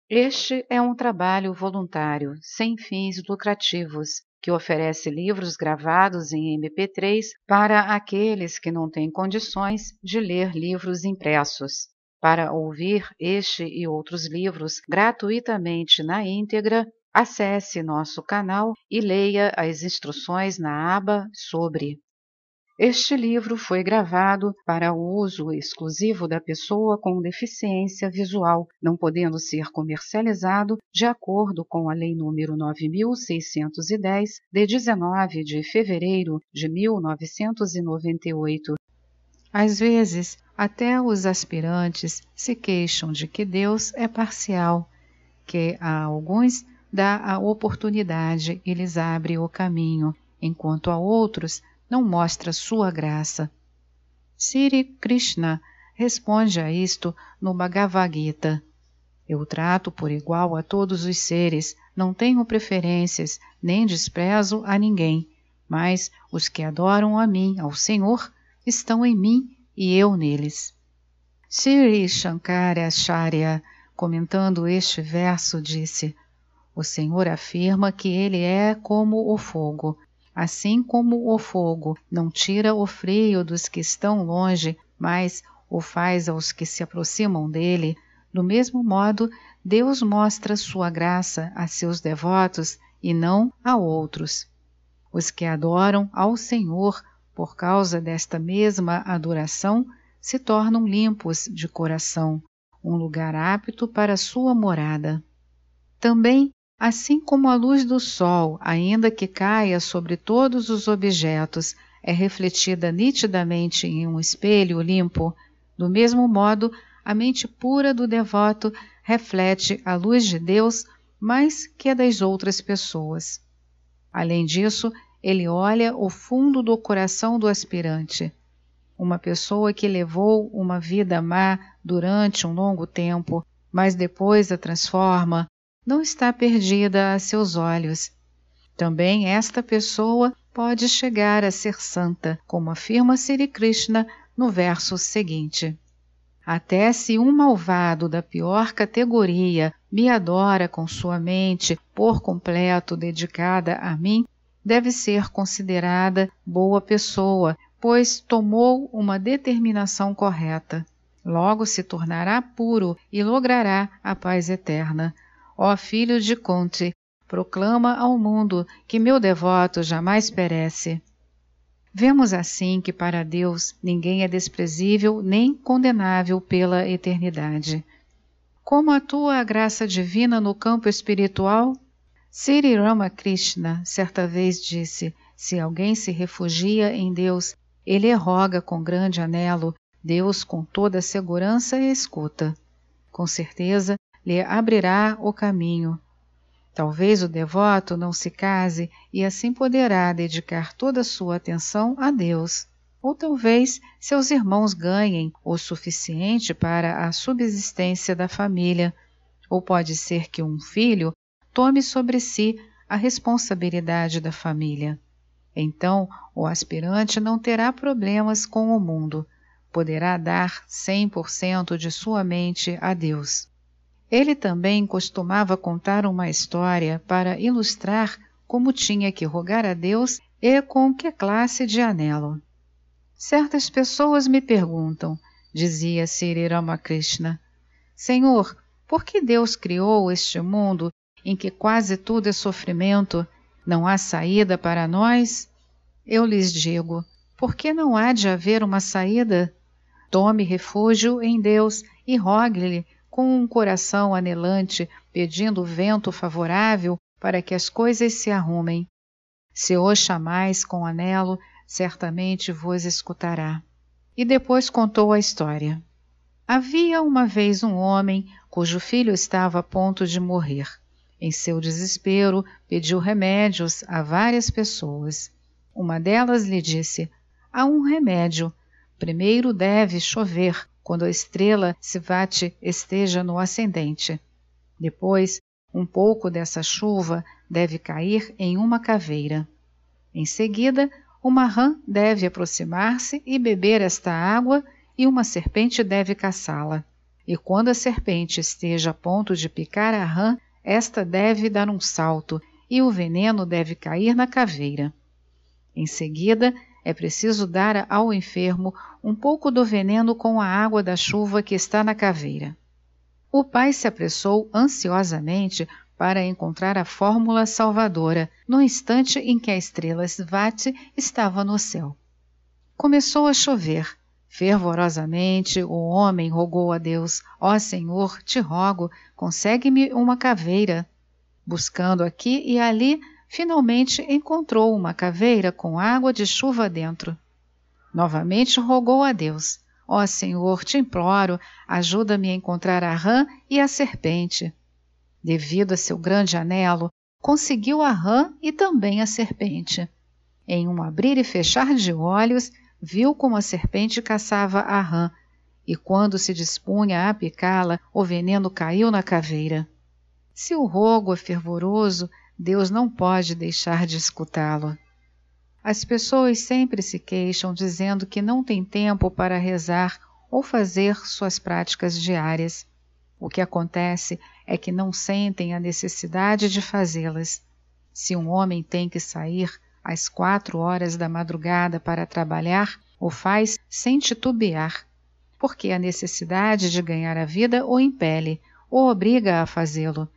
Este é um trabalho voluntário, sem fins lucrativos, que oferece livros gravados em MP3 para aqueles que não têm condições de ler livros impressos. Para ouvir este e outros livros gratuitamente na íntegra, acesse nosso canal e leia as instruções na aba Sobre. Este livro foi gravado para o uso exclusivo da pessoa com deficiência visual, não podendo ser comercializado de acordo com a Lei nº 9.610, de 19 de fevereiro de 1998. Às vezes, até os aspirantes se queixam de que Deus é parcial, que a alguns dá a oportunidade e lhes abre o caminho, enquanto a outros não mostra sua graça. Sri Krishna responde a isto no Bhagavad Gita. Eu trato por igual a todos os seres, não tenho preferências, nem desprezo a ninguém, mas os que adoram a mim, ao Senhor, estão em mim e eu neles. Sri Shankaracharya, comentando este verso, disse: o Senhor afirma que ele é como o fogo. Assim como o fogo não tira o frio dos que estão longe, mas o faz aos que se aproximam dele, do mesmo modo, Deus mostra sua graça a seus devotos e não a outros. Os que adoram ao Senhor, por causa desta mesma adoração, se tornam limpos de coração, um lugar apto para sua morada. Também, assim como a luz do sol, ainda que caia sobre todos os objetos, é refletida nitidamente em um espelho limpo, do mesmo modo, a mente pura do devoto reflete a luz de Deus mais que a das outras pessoas. Além disso, ele olha o fundo do coração do aspirante. Uma pessoa que levou uma vida má durante um longo tempo, mas depois a transforma, não está perdida a seus olhos. Também esta pessoa pode chegar a ser santa, como afirma Sri Krishna no verso seguinte. Até se um malvado da pior categoria me adora com sua mente por completo dedicada a mim, deve ser considerada boa pessoa, pois tomou uma determinação correta. Logo se tornará puro e logrará a paz eterna. Ó filho de Kunti, proclama ao mundo que meu devoto jamais perece. Vemos assim que para Deus ninguém é desprezível nem condenável pela eternidade. Como atua a graça divina no campo espiritual? Sri Ramakrishna certa vez disse: se alguém se refugia em Deus, ele roga com grande anelo, Deus com toda segurança escuta. Com certeza lhe abrirá o caminho. Talvez o devoto não se case e assim poderá dedicar toda a sua atenção a Deus. Ou talvez seus irmãos ganhem o suficiente para a subsistência da família. Ou pode ser que um filho tome sobre si a responsabilidade da família. Então, o aspirante não terá problemas com o mundo. Poderá dar 100% de sua mente a Deus. Ele também costumava contar uma história para ilustrar como tinha que rogar a Deus e com que classe de anelo. Certas pessoas me perguntam, dizia Sri Ramakrishna, Senhor, por que Deus criou este mundo em que quase tudo é sofrimento? Não há saída para nós? Eu lhes digo, por que não há de haver uma saída? Tome refúgio em Deus e rogue-lhe com um coração anelante, pedindo vento favorável para que as coisas se arrumem. Se o chamais com anelo, certamente vos escutará. E depois contou a história. Havia uma vez um homem cujo filho estava a ponto de morrer. Em seu desespero, pediu remédios a várias pessoas. Uma delas lhe disse, há um remédio. Primeiro deve chover, quando a estrela Svati esteja no ascendente. Depois, um pouco dessa chuva deve cair em uma caveira. Em seguida, uma rã deve aproximar-se e beber esta água e uma serpente deve caçá-la. e quando a serpente esteja a ponto de picar a rã, esta deve dar um salto e o veneno deve cair na caveira. Em seguida, é preciso dar ao enfermo um pouco do veneno com a água da chuva que está na caveira. O pai se apressou ansiosamente para encontrar a fórmula salvadora no instante em que a estrela Svati estava no céu. Começou a chover. Fervorosamente, o homem rogou a Deus: ó Senhor, te rogo, consegue-me uma caveira. Buscando aqui e ali, finalmente encontrou uma caveira com água de chuva dentro. Novamente rogou a Deus: ó Senhor, te imploro, ajuda-me a encontrar a rã e a serpente. Devido a seu grande anelo, conseguiu a rã e também a serpente. Em um abrir e fechar de olhos, viu como a serpente caçava a rã, e quando se dispunha a picá-la, o veneno caiu na caveira. Se o rogo é fervoroso, Deus não pode deixar de escutá-lo. As pessoas sempre se queixam dizendo que não têm tempo para rezar ou fazer suas práticas diárias. O que acontece é que não sentem a necessidade de fazê-las. Se um homem tem que sair às 4 horas da madrugada para trabalhar, o faz sem titubear, porque a necessidade de ganhar a vida o impele, o obriga a fazê-lo.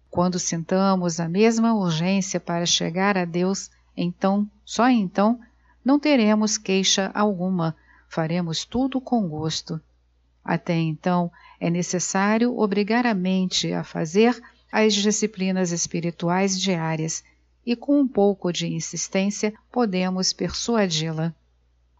Quando sintamos a mesma urgência para chegar a Deus, então, só então, não teremos queixa alguma, faremos tudo com gosto. Até então, é necessário obrigar a mente a fazer as disciplinas espirituais diárias, e com um pouco de insistência podemos persuadi-la.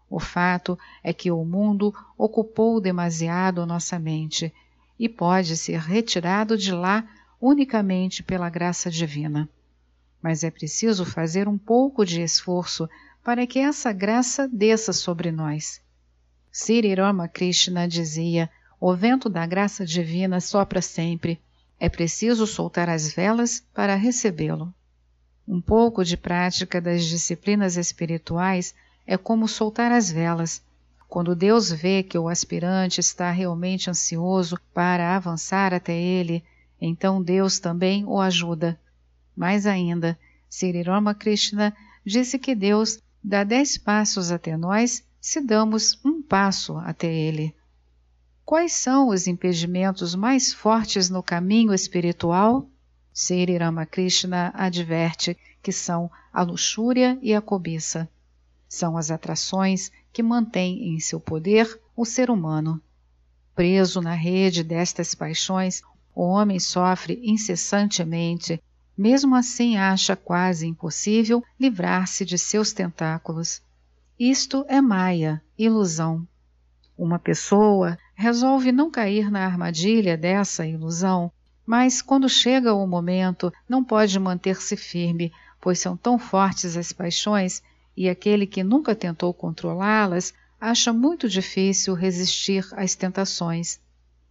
O fato é que o mundo ocupou demasiado nossa mente e pode ser retirado de lá unicamente pela graça divina. Mas é preciso fazer um pouco de esforço para que essa graça desça sobre nós. Sri Ramakrishna dizia: o vento da graça divina sopra sempre, é preciso soltar as velas para recebê-lo. Um pouco de prática das disciplinas espirituais é como soltar as velas. Quando Deus vê que o aspirante está realmente ansioso para avançar até ele, então Deus também o ajuda. Mais ainda, Sri Ramakrishna disse que Deus dá 10 passos até nós se damos um passo até ele. Quais são os impedimentos mais fortes no caminho espiritual? Sri Ramakrishna adverte que são a luxúria e a cobiça. São as atrações que mantêm em seu poder o ser humano. Preso na rede destas paixões, o homem sofre incessantemente, mesmo assim acha quase impossível livrar-se de seus tentáculos. Isto é Maya, ilusão. Uma pessoa resolve não cair na armadilha dessa ilusão, mas quando chega o momento não pode manter-se firme, pois são tão fortes as paixões e aquele que nunca tentou controlá-las acha muito difícil resistir às tentações.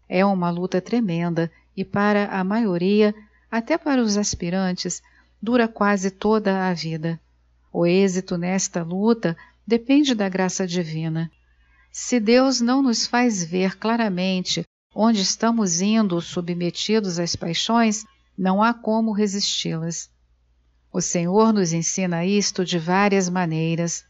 É uma luta tremenda e para a maioria, até para os aspirantes, dura quase toda a vida. O êxito nesta luta depende da graça divina. Se Deus não nos faz ver claramente onde estamos indo submetidos às paixões, não há como resisti-las. O Senhor nos ensina isto de várias maneiras.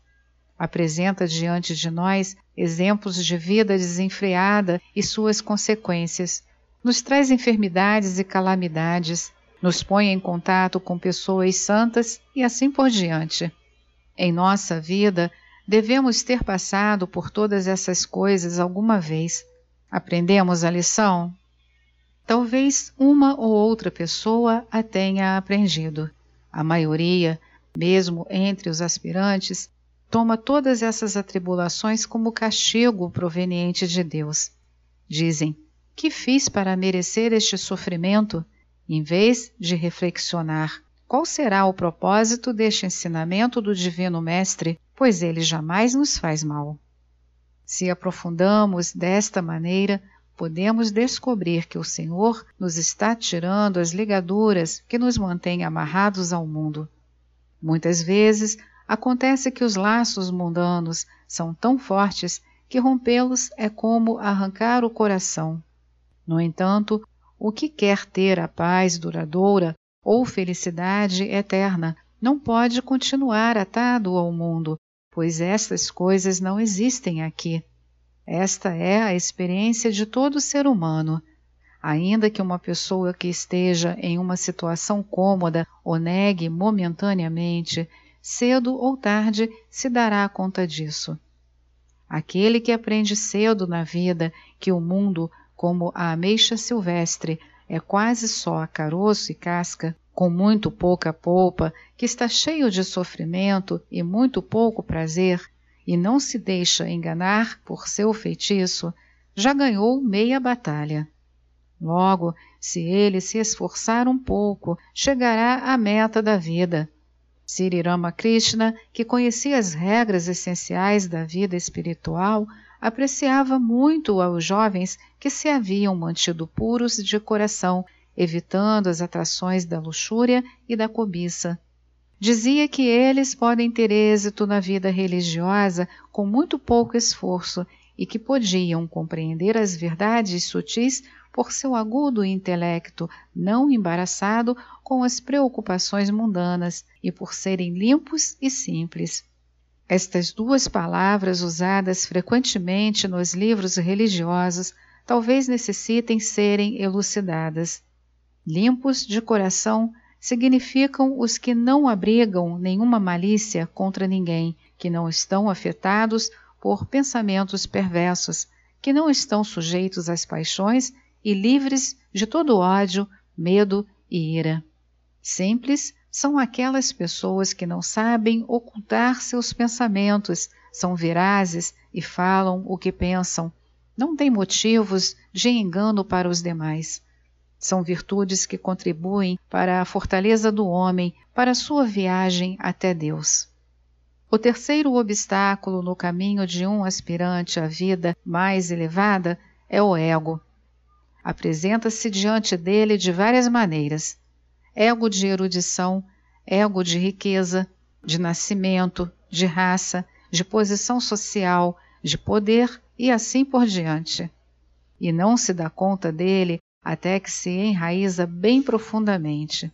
Apresenta diante de nós exemplos de vida desenfreada e suas consequências. Nos traz enfermidades e calamidades, nos põe em contato com pessoas santas e assim por diante. Em nossa vida, devemos ter passado por todas essas coisas alguma vez. Aprendemos a lição? Talvez uma ou outra pessoa a tenha aprendido. A maioria, mesmo entre os aspirantes, toma todas essas atribulações como castigo proveniente de Deus. Dizem: que fiz para merecer este sofrimento? Em vez de reflexionar, qual será o propósito deste ensinamento do Divino Mestre, pois ele jamais nos faz mal. Se aprofundamos desta maneira, podemos descobrir que o Senhor nos está tirando as ligaduras que nos mantêm amarrados ao mundo. Muitas vezes, acontece que os laços mundanos são tão fortes que rompê-los é como arrancar o coração. No entanto, o que quer ter a paz duradoura ou felicidade eterna não pode continuar atado ao mundo, pois estas coisas não existem aqui. Esta é a experiência de todo ser humano. Ainda que uma pessoa que esteja em uma situação cômoda o negue momentaneamente, cedo ou tarde se dará conta disso. Aquele que aprende cedo na vida que o mundo, como a ameixa silvestre, é quase só caroço e casca, com muito pouca polpa, que está cheio de sofrimento e muito pouco prazer, e não se deixa enganar por seu feitiço, já ganhou meia batalha. Logo, se ele se esforçar um pouco, chegará à meta da vida. Sri Ramakrishna, que conhecia as regras essenciais da vida espiritual, apreciava muito aos jovens que se haviam mantido puros de coração, evitando as atrações da luxúria e da cobiça. Dizia que eles podem ter êxito na vida religiosa com muito pouco esforço e que podiam compreender as verdades sutis por seu agudo intelecto, não embaraçado com as preocupações mundanas e por serem limpos e simples. Estas duas palavras usadas frequentemente nos livros religiosos talvez necessitem serem elucidadas. Limpos de coração significam os que não abrigam nenhuma malícia contra ninguém, que não estão afetados por pensamentos perversos, que não estão sujeitos às paixões e livres de todo ódio, medo e ira. Simples são aquelas pessoas que não sabem ocultar seus pensamentos, são verazes e falam o que pensam, não têm motivos de engano para os demais. São virtudes que contribuem para a fortaleza do homem, para a sua viagem até Deus. O terceiro obstáculo no caminho de um aspirante à vida mais elevada é o ego. Apresenta-se diante dele de várias maneiras: ego de erudição, ego de riqueza, de nascimento, de raça, de posição social, de poder e assim por diante. E não se dá conta dele até que se enraiza bem profundamente.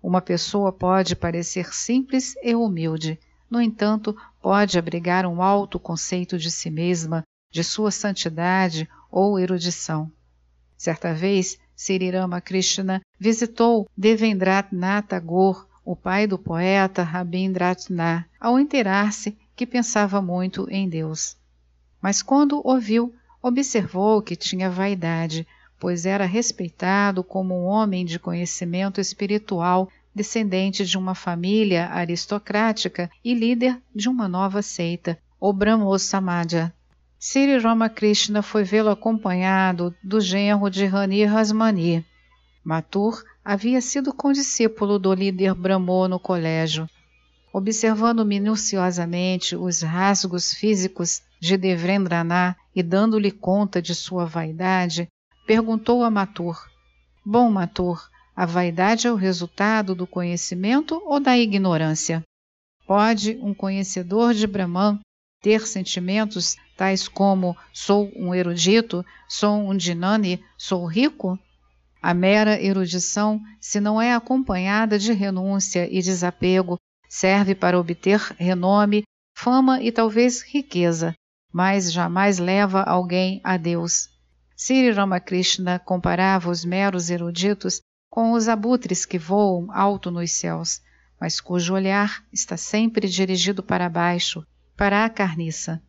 Uma pessoa pode parecer simples e humilde, no entanto, pode abrigar um alto conceito de si mesma, de sua santidade ou erudição. Certa vez, Sri Ramakrishna visitou Devendranath Tagore, o pai do poeta Rabindranath, ao inteirar-se que pensava muito em Deus. Mas quando o viu, observou que tinha vaidade, pois era respeitado como um homem de conhecimento espiritual, descendente de uma família aristocrática e líder de uma nova seita, o Brahmo Samadja. Sri Ramakrishna foi vê-lo acompanhado do genro de Rani Rasmani. Mathur havia sido condiscípulo do líder Brahmo no colégio. Observando minuciosamente os rasgos físicos de Devendranatha e dando-lhe conta de sua vaidade, perguntou a Mathur: Bom, Mathur, a vaidade é o resultado do conhecimento ou da ignorância? Pode um conhecedor de Brahman ter sentimentos tais como sou um erudito, sou um dinani, sou rico? A mera erudição, se não é acompanhada de renúncia e desapego, serve para obter renome, fama e talvez riqueza, mas jamais leva alguém a Deus. Sri Ramakrishna comparava os meros eruditos com os abutres que voam alto nos céus, mas cujo olhar está sempre dirigido para baixo, para a carniça.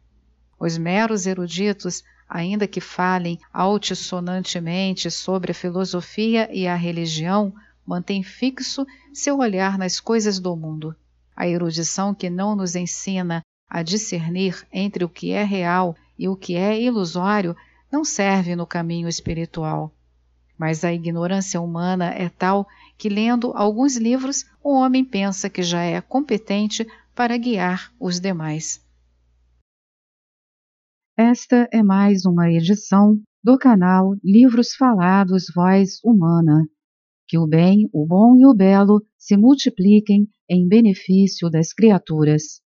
Os meros eruditos, ainda que falem altissonantemente sobre a filosofia e a religião, mantêm fixo seu olhar nas coisas do mundo. A erudição que não nos ensina a discernir entre o que é real e o que é ilusório não serve no caminho espiritual. Mas a ignorância humana é tal que, lendo alguns livros, o homem pensa que já é competente para guiar os demais. Esta é mais uma edição do canal Livros Falados Voz Humana. Que o bem, o bom e o belo se multipliquem em benefício das criaturas.